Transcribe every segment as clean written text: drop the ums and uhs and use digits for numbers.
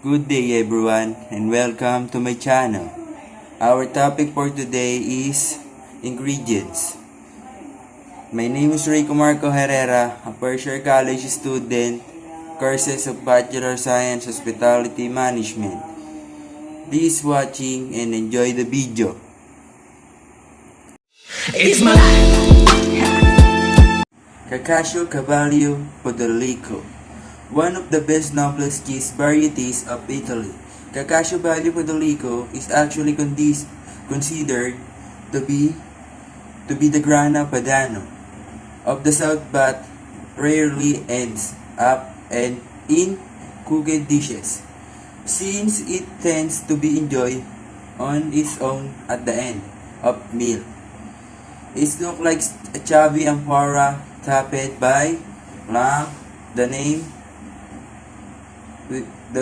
Good day everyone and welcome to my channel. Our topic for today is ingredients. My name is Rico Marco Herrera, a first year college student, courses of Bachelor Science Hospitality Management. Please watching and enjoy the video. It's my life. Cacacio Cavallo Podolico, one of the best noblest cheese varieties of Italy. Cacacio Cavallo Podolico is actually considered to be the Grana Padano of the South, but rarely ends up and in cooked dishes, since it tends to be enjoyed on its own at the end of meal. It looks like a chubby amphora topped by lamb. The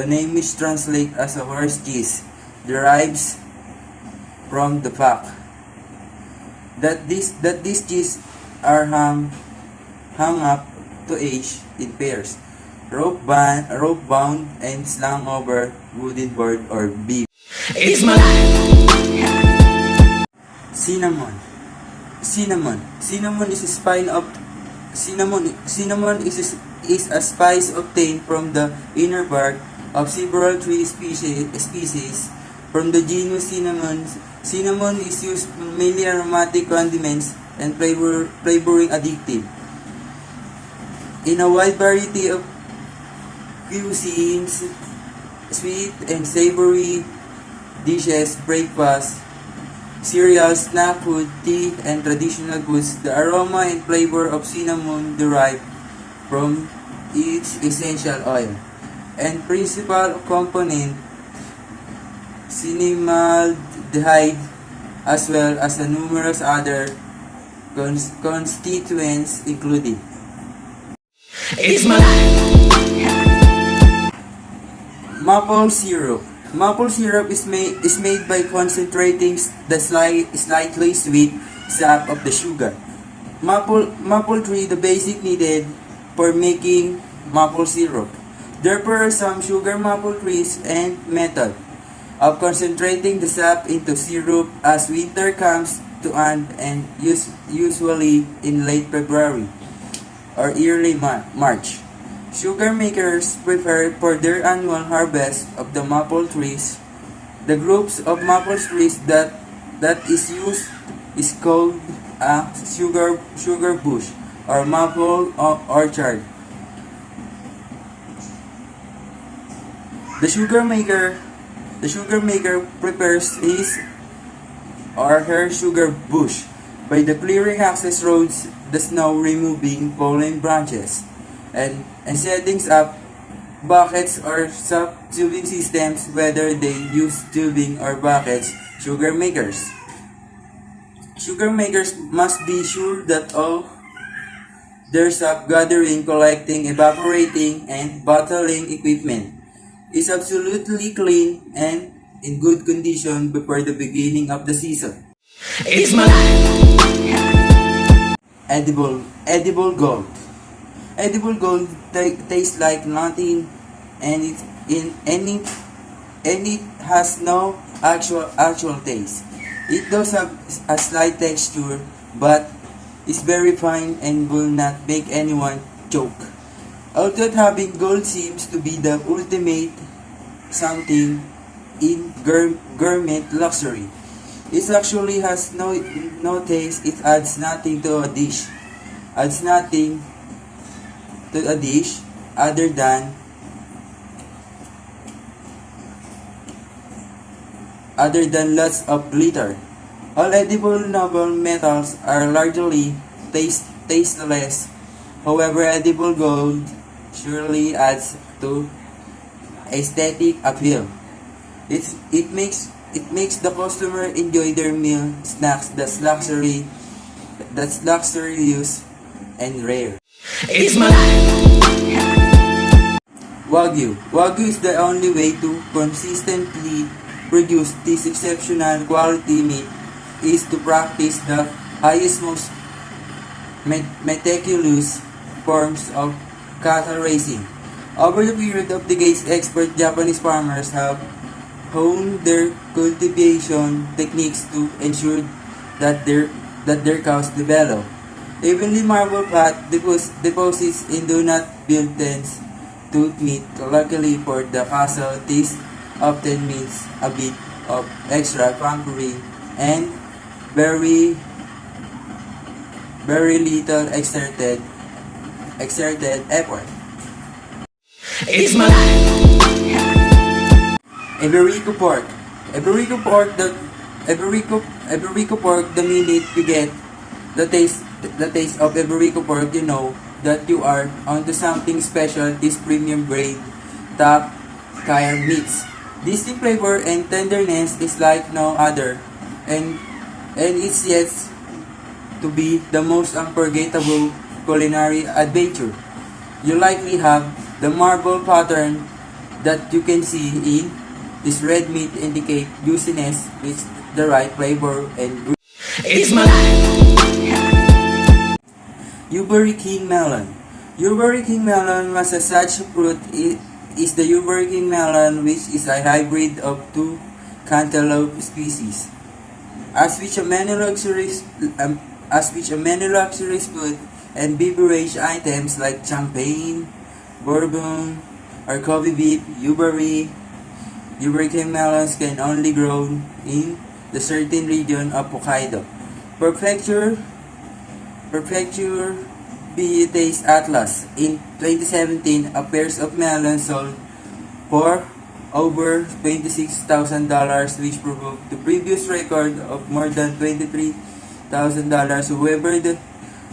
name which translates as a horse cheese derives from the fact that these cheese are hung up to age in pairs, rope bound and slung over wooden board or beam. It's my life. Cinnamon is a spice obtained from the inner bark of several tree species from the genus Cinnamon. Cinnamon is used mainly aromatic condiments and flavoring additive in a wide variety of cuisines, sweet and savory dishes, breakfast, cereals, snack food, tea, and traditional goods. The aroma and flavor of cinnamon derive from its essential oil and principal component, cinnamaldehyde, as well as the numerous other constituents including It's my life. maple syrup. Maple syrup is made by concentrating the slightly sweet sap of the sugar. Maple tree the basic needed for making maple syrup. Therefore, some sugar maple trees and method of concentrating the sap into syrup as winter comes to an end, usually in late February or early March. Sugar makers prepare for their annual harvest of the maple trees. The groups of maple trees that is used is called a sugar bush or maple orchard. The sugar maker prepares his or her sugar bush by the clearing access roads, the snow, removing fallen branches, and setting up buckets or sub-tubing systems, whether they use tubing or buckets. Sugar makers must be sure that all their sap gathering, collecting, evaporating, and bottling equipment is absolutely clean and in good condition before the beginning of the season. It's my life. Edible gold. Edible gold tastes like nothing, and it has no actual taste. It does have a slight texture, but is very fine and will not make anyone choke. Although having gold seems to be the ultimate something in gourmet luxury, it actually has no taste. It adds nothing to a dish. Other than lots of glitter. All edible noble metals are largely tasteless. However, edible gold surely adds to aesthetic appeal. It makes the customer enjoy their meal snacks that's luxurious and rare. It's my life. Wagyu is the only way to consistently produce this exceptional quality meat is to practice the highest, most meticulous forms of cattle raising. Over the period of decades, expert Japanese farmers have honed their cultivation techniques to ensure that their cows develop. Evenly marble fat deposits in do not build tends to meat. Luckily for the castle, this often means a bit of extra pampering and very very little exerted effort. It's my life. Iberico pork. Iberico pork the Iberico pork, the minute you get the taste of Iberico pork, you know that you are onto something special. This premium grade top tier meats. Distinct flavor and tenderness is like no other, and it's yet to be the most unforgettable culinary adventure. You likely have the marble pattern that you can see in this red meat indicate juiciness with the right flavor and It's my life. Uberry King melon. Uberry King melon was a such fruit is the Uberry King melon, which is a hybrid of two cantaloupe species. As which a many luxuries food and beverage items like champagne, bourbon, or coffee beef, Uberry King melons can only grow in the certain region of Hokkaido. Prefecture Taste Atlas. In 2017, a pair of melons sold for over $26,000, which provoked the previous record of more than $23,000. However, the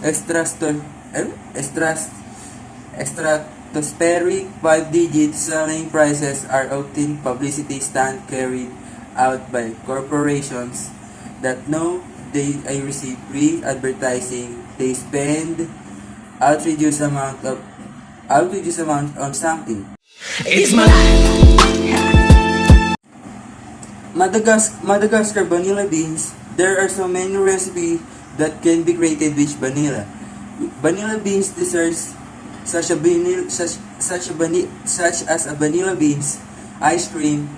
stratospheric 5-digit selling prices are often publicity stunt carried out by corporations that know they receive free advertising. They spend outrageous amount on something. It's my life. Madagascar vanilla beans. There are so many recipes that can be created with vanilla. Vanilla beans desserts such as a vanilla beans, ice cream,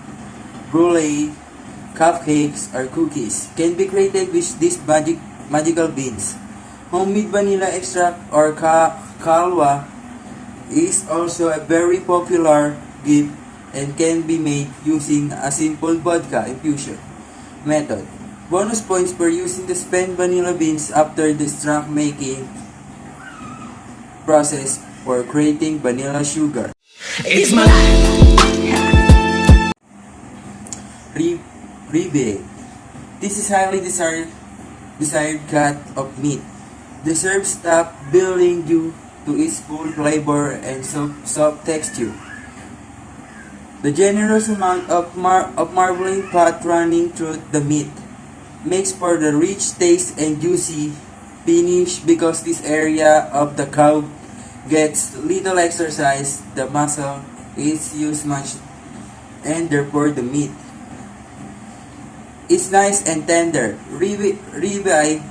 brulee, cupcakes, or cookies can be created with these magical beans. Homemade vanilla extract or kalwa is also a very popular gift and can be made using a simple vodka infusion method. Bonus points for using the spent vanilla beans after the extract making process for creating vanilla sugar. It's my life. Ribeye. This is highly desired cut of meat. The serve stop building due to its full flavor and soft texture. The generous amount of marbling fat running through the meat makes for the rich taste and juicy finish. Because this area of the cow gets little exercise, the muscle is used much, and therefore the meat is nice and tender. Ribeye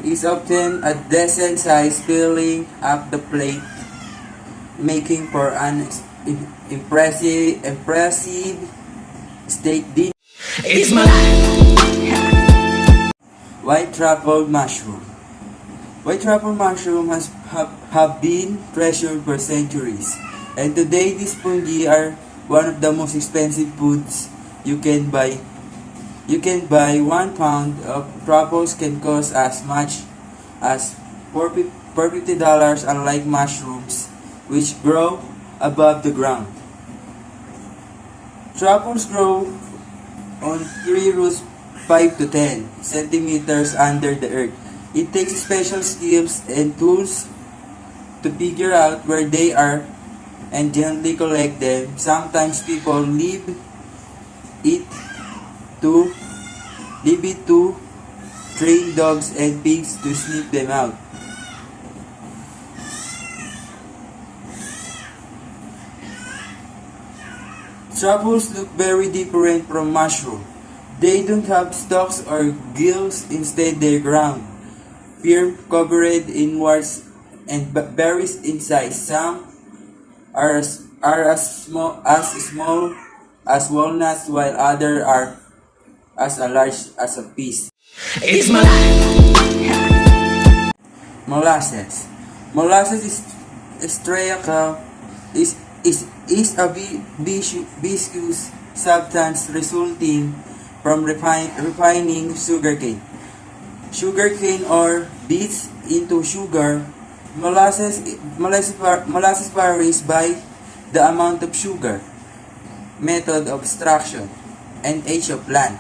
is often a decent size, filling up the plate, making for an impressive steak dinner. It's my life. White truffle mushroom. White truffle mushroom have been treasured for centuries, and today these fungi are one of the most expensive foods you can buy. 1 pound of truffles can cost as much as $450, unlike mushrooms, which grow above the ground. Truffles grow on tree roots 5 to 10 centimeters under the earth. It takes special skills and tools to figure out where they are and gently collect them. Sometimes people leave it to train dogs and pigs to sniff them out. Truffles look very different from mushroom. They don't have stalks or gills, instead they're round, firm, covered in warts and berries inside. Some are are as small as walnuts, while others are as large as a piece. It's my life. Molasses. Molasses is triacal is a viscous substance resulting from refining sugarcane. Sugarcane or beets into sugar. Molasses varies by the amount of sugar, method of extraction, and age of plant.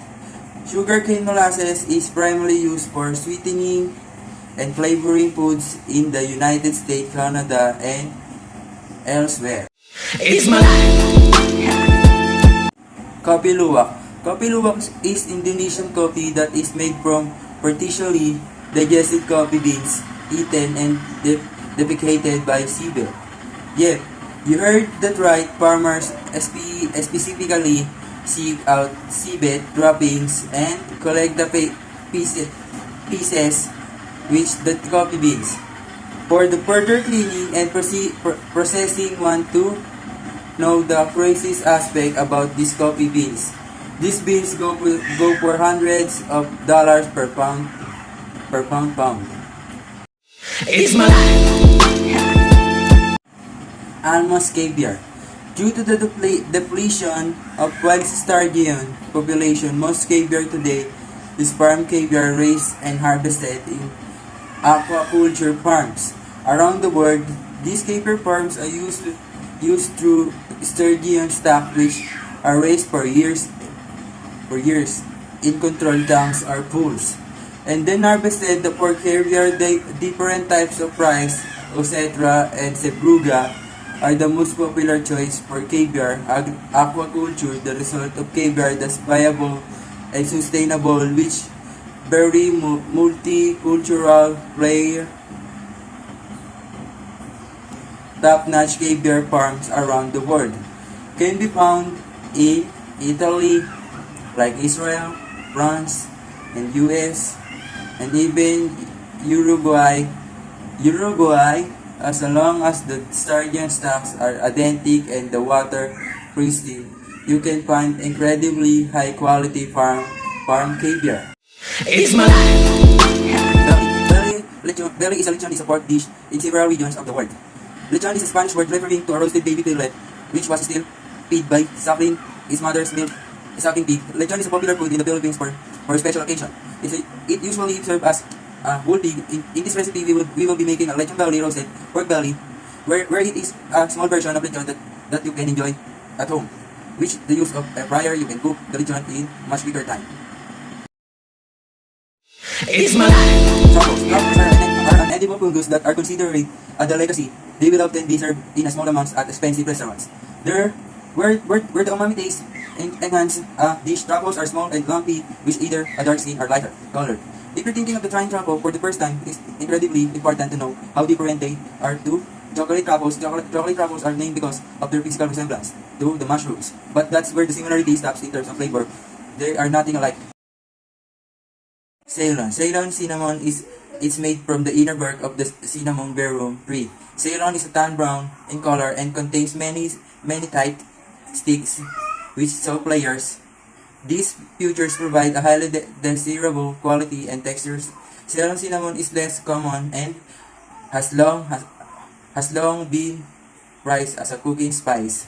Sugarcane molasses is primarily used for sweetening and flavoring foods in the United States, Canada, and elsewhere. It's my life. Kopi luwak. Kopi luwak is Indonesian coffee that is made from partially digested coffee beans eaten and defecated by seabed. Yep, you heard that right. Farmers specifically seek out seabed droppings and collect the pieces which the coffee beans. For the further cleaning and processing, want to know the craziest aspect about these coffee beans. These beans go for hundreds of dollars per pound. It's my life. Almost caviar. Due to the depletion of wild sturgeon population, most caviar today is farm caviar raised and harvested in aquaculture farms. Around the world, these caviar farms are used through sturgeon stock which are raised for years in controlled tanks or pools, and then harvested for caviar. Different types of rice, etc., and sebruga are the most popular choice for caviar aquaculture. The result of caviar that's viable and sustainable, which very multicultural player top-notch caviar farms around the world can be found in Italy, like Israel, France, and US, and even Uruguay, as long as the sturgeon stocks are identical and the water pristine, you can find incredibly high-quality farm caviar. It's my life. Belly is a pork dish in several regions of the world. Lechon is a Spanish word referring to a roasted baby piglet, which was still fed by suckling its mother's milk, sucking pig. Lechon is a popular food in the Philippines for a special occasion. It usually serves as a whole pig. In this recipe, we will be making a lechon belly roasted pork belly, where it is a small version of lechon that you can enjoy at home. Which the use of a fryer, you can cook the lechon in much quicker time. It's my life. Truffles are an edible fungus that are considered a delicacy. They will often be served in small amounts at expensive restaurants. Where the umami taste enhance dish. Truffles are small and lumpy, with either a dark skin or lighter color. If you're thinking of trying truffle for the first time, it's incredibly important to know how different they are to chocolate truffles. Chocolate truffles are named because of their physical resemblance to the mushrooms, but that's where the similarity stops in terms of flavor. They are nothing alike. Ceylon. Ceylon cinnamon it's made from the inner bark of the cinnamon verum tree. Ceylon is a tan brown in color and contains many tight sticks which soap layers. These features provide a highly desirable quality and textures. Ceylon cinnamon is less common and has long been prized as a cooking spice.